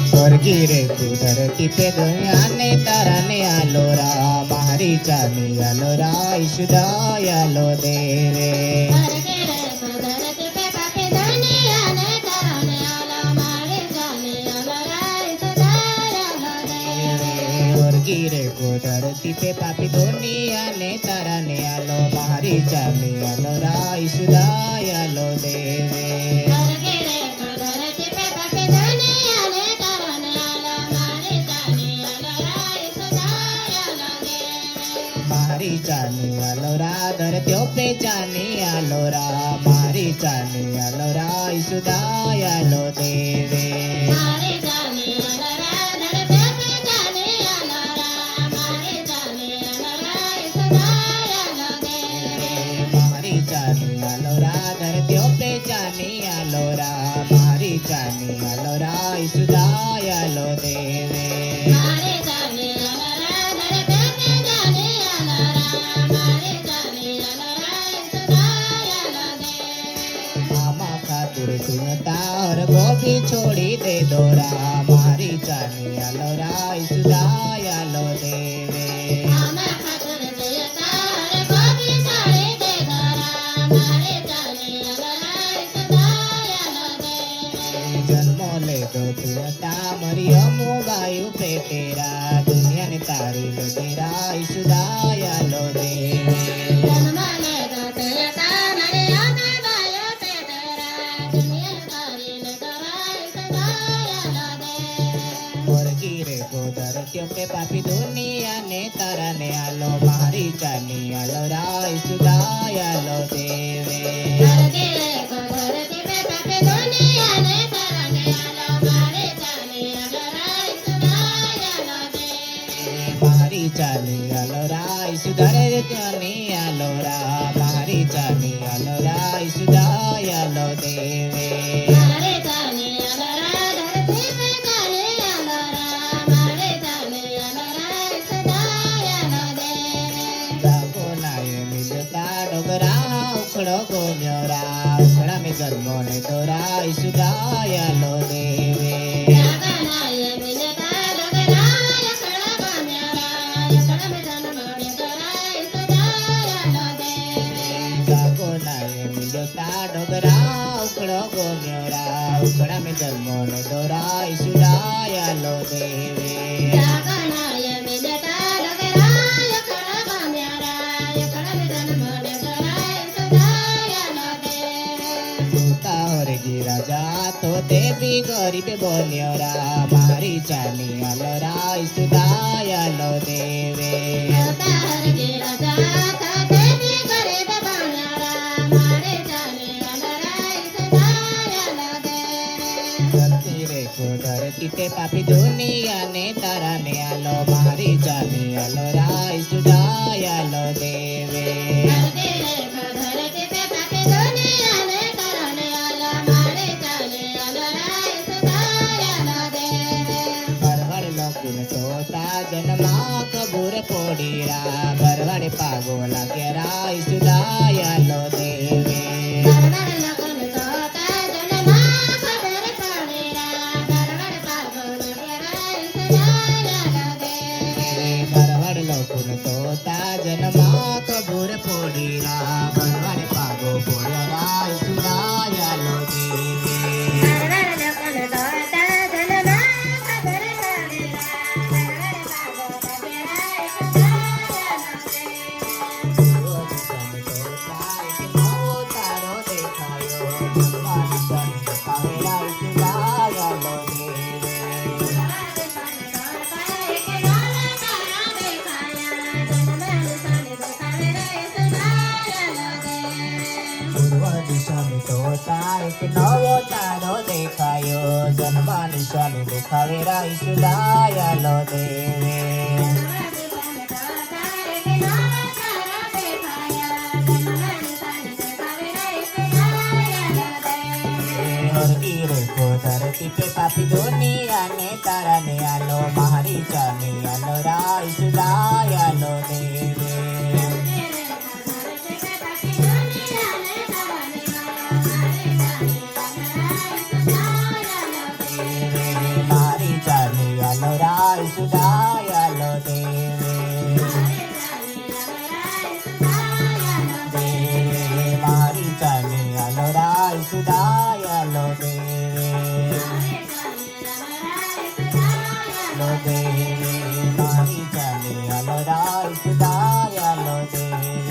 स्वर्गी रे तू धरती पे दुनिया ने तारा ने आलो रा मारी चानी आलो रा ईशुदा आलो देवे स्वर्गी रे तू धरती पे पापी दुनिया ने तारा ने आलो मारी चानी आलो रा ईशुदा आलो देवे स्वर्गी रे तू धरती पे पापी दुनिया ने तारा ने आलो मारी चानी आलो रा ईशुदा आलो देवे स्वर्गी रे तू धरती पे पापी दुनिया ने तारा ने आलो मारी चानी आलो रा ईशुदा आलो देवे मारी चानी आलो रा धरत्यो पे चानी आलो रा मारी चानी आलो रा ईशुदा आलो देवे मारी चानी आलो रा धरती पे चानी आलो रा मारी चानी आलो रा ईशुदा आलो देवे मारी चानी आलो रा धरत्यो पे चानी आलो रा मारी चानी आलो रा ईशुदा आलो देवे मारी चानी आलो रा धरती पे चानी आलो रा मारी चानी आलो रा ईशुदा आलो देवे मामा खातिर सुनता और गोभी छोड़ी दे दोरा मारी चानी आलो रा ईशुदा आलो देवे मामा खातिर जयकार गोपी छोड़ी दे दोरा मारी चानी आलो रा ईशुदा आलो देवे जन्मो ले दो तुता मरियमो गायु पे तेरा दुनिया ने तारी ले तेरा ईशुदा आलो देवे जन्म ले दो तेरा मरियम गायो पे तेरा दुनिया तारी ले तेरा ईशुदा आलो देवे स्वर्गी रे को धरत्यो पे पापी दुनिया ने तारा ने आलो मारी चानी आलो रा ईशुदा आलो देवे स्वर्गी रे को धरती पे पापी दुनिया ने तारा ने आलो मारी चानी आलो रा ईशुदा आलो देवे मारी चानी आलो रा ईशुदा रे चानी आलो रा मारी चानी आलो रा ईशुदा आलो देवे मारी चानी आलो रा धरती पे चानी आलो रा मारी चानी आलो रा ईशुदा आलो देवे जागो नाये मिलता डोगरा उखड़ो गोन्योरा उखड़ा में जन्मो ने दोरा ईशुदा आलो देवे जागनाये मिलता डगरा यकड़ा बान्यारा यकड़ा में जन्मोने दोरा ईशुदा आलो देवे जागो नाये मिलता डोगरा उखड़ो गोन्योरा उखड़ा में जन्मो ने दोरा ईशुदा आलो देवे जागनाये मिलता डगरा यकड़ा बान्यारा यकड़ा में जन्मोने दोरा ईशुदा आलो देवे दूता और गिरा जा तो देवी गरीब बोन्योरा मारी चानी आलो रा ईशुदा आलो देवे अवतार के राजा था देवी गरीब बान्यारा मारे जाने आलो रा ईशुदा आलो देवे धरती रे को धरती पे पापी दुनिया ने तारा ने आलो मारी चानी आलो रा ईशुदा आलो देवे स्वर्गी रे को धरती पे पापी दुनिया ने तारा ने आलो मारे जाने आलो रा ईशुदा आलो देवे बरवड़ लोकुन तोता जन्मा कबूर पोडीरा बरवड़ पागो लागेरा ईशुदा आलो देवे बरवड़ लगन तोता जन्मा खबर पड़ेरा बरवड़ पागल गेरा ईशुदा आलो देवे बरवड़ लोकुन तोता जन्मा कबूर पोडीरा बरवड़ पागो पोडरा ईशुदा आलो देवे बरवड़ लगन तोता जन्मा खबर पड़ेरा बरवड़ पागल गेरा ईशुदा आलो देवे दिशा में तोता एक કે નવો તારો દેખાયો જન્માની સ્વામી દેખાવે રાઈ સુદાયાલો દેવે હરકી રેખો ધરતી पे पापी दुनिया ने तारा ने आलो मारी जानी आलो राय सुदायालो देवे मारी जानी आलो राय सुदायालो देवे मारी जानी आलो राय सुदायालो देवे लो देवे मारी जानी आलो राय सुदायालो देवे